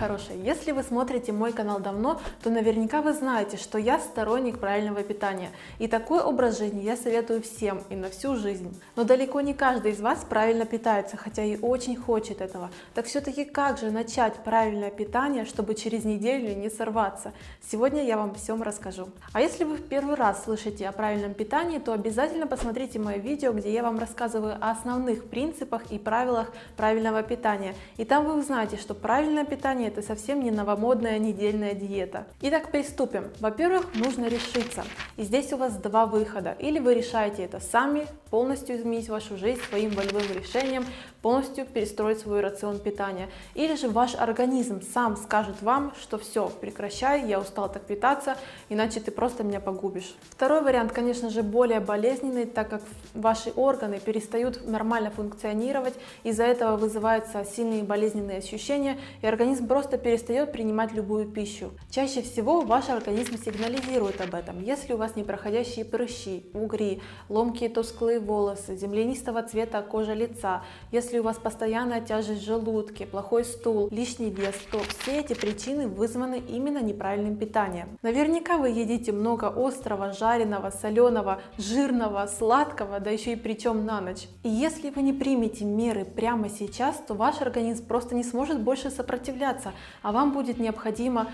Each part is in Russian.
хорошие, если вы смотрите мой канал давно, то наверняка вы знаете, что я сторонник правильного питания. И такой образ жизни я советую всем и на всю жизнь. Но далеко не каждый из вас правильно питается, хотя и очень хочет этого. Так все-таки как же начать правильное питание, чтобы через неделю не сорваться? Сегодня я вам всем расскажу. А если вы в первый раз слышите о правильном питании, то обязательно посмотрите мое видео, где я вам рассказываю о основных принципах и правилах правильного питания. И там вы узнаете, что правильное питание это совсем не новомодная недельная диета. Итак, приступим. Во-первых, нужно решиться. И здесь у вас два выхода. Или вы решаете это сами, полностью изменить вашу жизнь своим волевым решением, полностью перестроить свой рацион питания. Или же ваш организм сам скажет вам, что все, прекращай, я устал так питаться, иначе ты просто меня погубишь. Второй вариант, конечно же, более болезненный, так как ваши органы перестают нормально функционировать, из-за этого вызываются сильные болезненные ощущения, и организм просто перестает принимать любую пищу. Чаще всего ваш организм сигнализирует об этом. Если у вас непроходящие прыщи, угри, ломкие тусклые волосы, землянистого цвета кожа лица, если у вас постоянная тяжесть в желудке, плохой стул, лишний вес, то все эти причины вызваны именно неправильным питанием. Наверняка вы едите много острого, жареного, соленого, жирного, сладкого, да еще и причем на ночь. И если вы не примете меры прямо сейчас, то ваш организм просто не сможет больше сопротивляться, а вам будет необходимо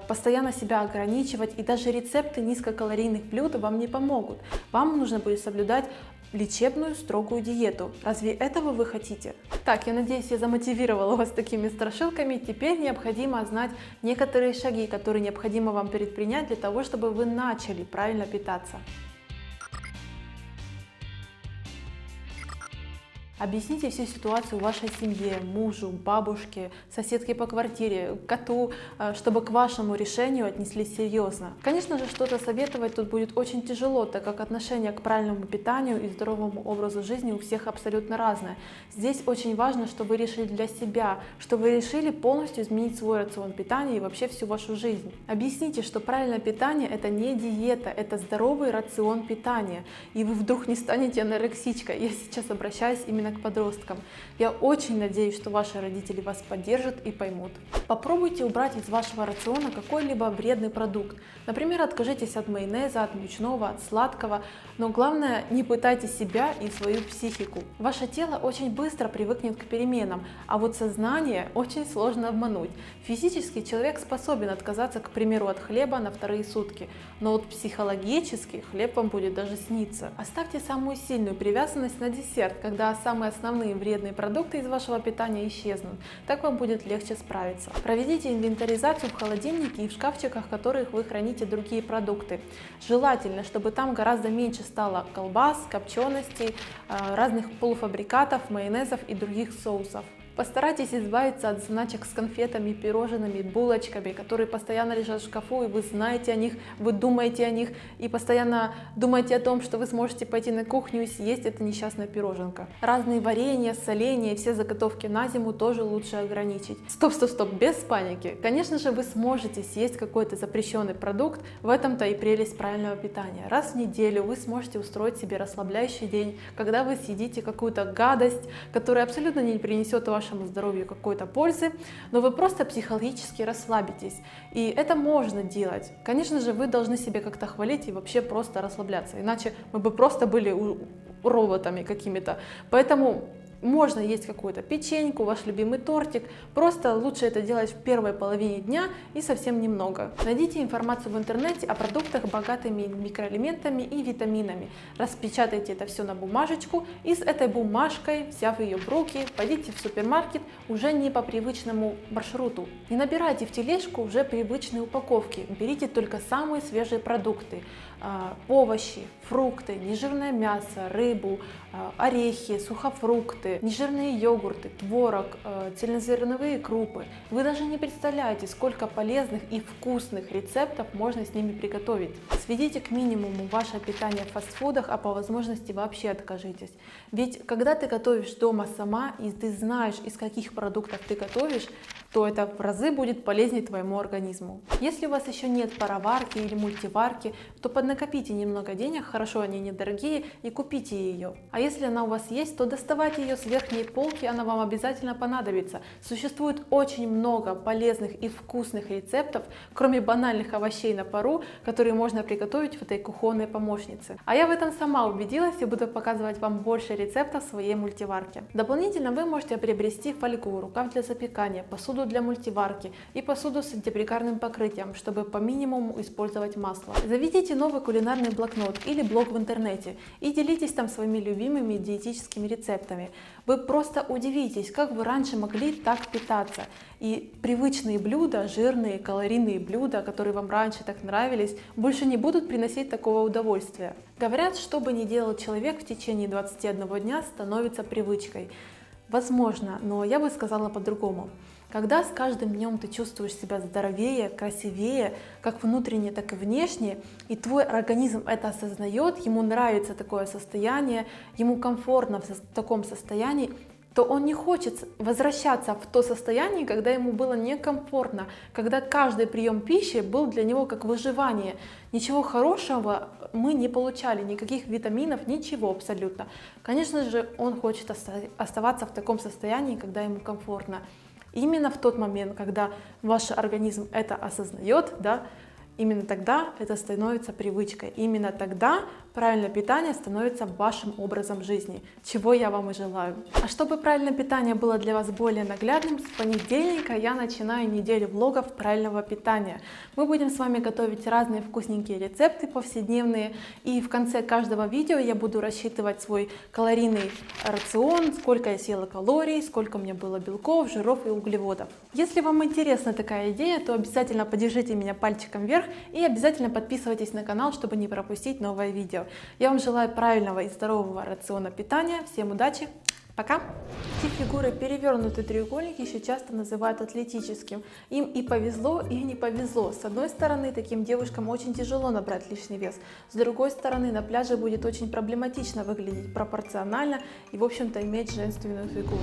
постоянно себя ограничивать, и даже рецепты низкокалорийных блюд вам не помогут. Вам нужно будет соблюдать лечебную строгую диету. Разве этого вы хотите? Так, я надеюсь, я замотивировала вас такими страшилками. Теперь необходимо знать некоторые шаги, которые необходимо вам предпринять для того, чтобы вы начали правильно питаться. Объясните всю ситуацию вашей семье, мужу, бабушке, соседке по квартире, коту, чтобы к вашему решению отнеслись серьезно. Конечно же, что-то советовать тут будет очень тяжело, так как отношение к правильному питанию и здоровому образу жизни у всех абсолютно разное. Здесь очень важно, что вы решили для себя, что вы решили полностью изменить свой рацион питания и вообще всю вашу жизнь. Объясните, что правильное питание это не диета, это здоровый рацион питания. И вы вдруг не станете анорексичкой. Я сейчас обращаюсь именно к подросткам. Я очень надеюсь, что ваши родители вас поддержат и поймут. Попробуйте убрать из вашего рациона какой-либо вредный продукт. Например, откажитесь от майонеза, от мучного, от сладкого, но главное, не пытайте себя и свою психику. Ваше тело очень быстро привыкнет к переменам, а вот сознание очень сложно обмануть. Физически человек способен отказаться, к примеру, от хлеба на вторые сутки, но вот психологически хлеб вам будет даже сниться. Оставьте самую сильную привязанность на десерт, когда самые основные вредные продукты из вашего питания исчезнут. Так вам будет легче справиться. Проведите инвентаризацию в холодильнике и в шкафчиках, в которых вы храните другие продукты. Желательно, чтобы там гораздо меньше стало колбас, копченостей, разных полуфабрикатов, майонезов и других соусов. Постарайтесь избавиться от заначек с конфетами, пирожными, булочками, которые постоянно лежат в шкафу, и вы знаете о них, вы думаете о них, и постоянно думаете о том, что вы сможете пойти на кухню и съесть это несчастное пироженка. Разные варенья, соленья и все заготовки на зиму тоже лучше ограничить. Стоп, без паники. Конечно же, вы сможете съесть какой-то запрещенный продукт, в этом-то и прелесть правильного питания. Раз в неделю вы сможете устроить себе расслабляющий день, когда вы съедите какую-то гадость, которая абсолютно не принесет вашему здоровью какой-то пользы, но вы просто психологически расслабитесь. И это можно делать. Конечно же, вы должны себя как-то хвалить и вообще просто расслабляться, иначе мы бы просто были роботами какими-то. Поэтому можно есть какую-то печеньку, ваш любимый тортик, просто лучше это делать в первой половине дня и совсем немного. Найдите информацию в интернете о продуктах, богатыми микроэлементами и витаминами. Распечатайте это все на бумажечку и с этой бумажкой, взяв ее в руки, пойдите в супермаркет уже не по привычному маршруту. Не набирайте в тележку уже привычные упаковки, берите только самые свежие продукты. Овощи, фрукты, нежирное мясо, рыбу, орехи, сухофрукты, нежирные йогурты, творог, цельнозерновые крупы. Вы даже не представляете, сколько полезных и вкусных рецептов можно с ними приготовить. Сведите к минимуму ваше питание в фастфудах, а по возможности вообще откажитесь. Ведь когда ты готовишь дома сама и ты знаешь, из каких продуктов ты готовишь, то это в разы будет полезнее твоему организму. Если у вас еще нет пароварки или мультиварки, то поднакопите немного денег, хорошо, они недорогие, и купите ее. А если она у вас есть, то доставайте ее с верхней полки, она вам обязательно понадобится. Существует очень много полезных и вкусных рецептов, кроме банальных овощей на пару, которые можно приготовить в этой кухонной помощнице. А я в этом сама убедилась и буду показывать вам больше рецептов в своей мультиварке. Дополнительно вы можете приобрести фольгу, рукав для запекания, посуду для мультиварки и посуду с антипригарным покрытием, чтобы по минимуму использовать масло. Заведите новый кулинарный блокнот или блог в интернете и делитесь там своими любимыми диетическими рецептами. Вы просто удивитесь, как вы раньше могли так питаться. И привычные блюда, жирные, калорийные блюда, которые вам раньше так нравились, больше не будут приносить такого удовольствия. Говорят, что бы ни делал человек в течение 21 дня, становится привычкой. Возможно, но я бы сказала по-другому. Когда с каждым днем ты чувствуешь себя здоровее, красивее, как внутренне, так и внешне, и твой организм это осознает, ему нравится такое состояние, ему комфортно в таком состоянии, то он не хочет возвращаться в то состояние, когда ему было некомфортно, когда каждый прием пищи был для него как выживание. Ничего хорошего мы не получали, никаких витаминов, ничего абсолютно. Конечно же, он хочет оставаться в таком состоянии, когда ему комфортно. Именно в тот момент, когда ваш организм это осознает, да, именно тогда это становится привычкой. Именно тогда правильное питание становится вашим образом жизни, чего я вам и желаю. А чтобы правильное питание было для вас более наглядным, с понедельника я начинаю неделю влогов правильного питания. Мы будем с вами готовить разные вкусненькие рецепты повседневные, и в конце каждого видео я буду рассчитывать свой калорийный рацион, сколько я съела калорий, сколько у меня было белков, жиров и углеводов. Если вам интересна такая идея, то обязательно поддержите меня пальчиком вверх и обязательно подписывайтесь на канал, чтобы не пропустить новое видео. Я вам желаю правильного и здорового рациона питания. Всем удачи! Пока! Тип фигуры перевернутый треугольник еще часто называют атлетическим. Им и повезло, и не повезло. С одной стороны, таким девушкам очень тяжело набрать лишний вес. С другой стороны, на пляже будет очень проблематично выглядеть пропорционально и, в общем-то, иметь женственную фигуру.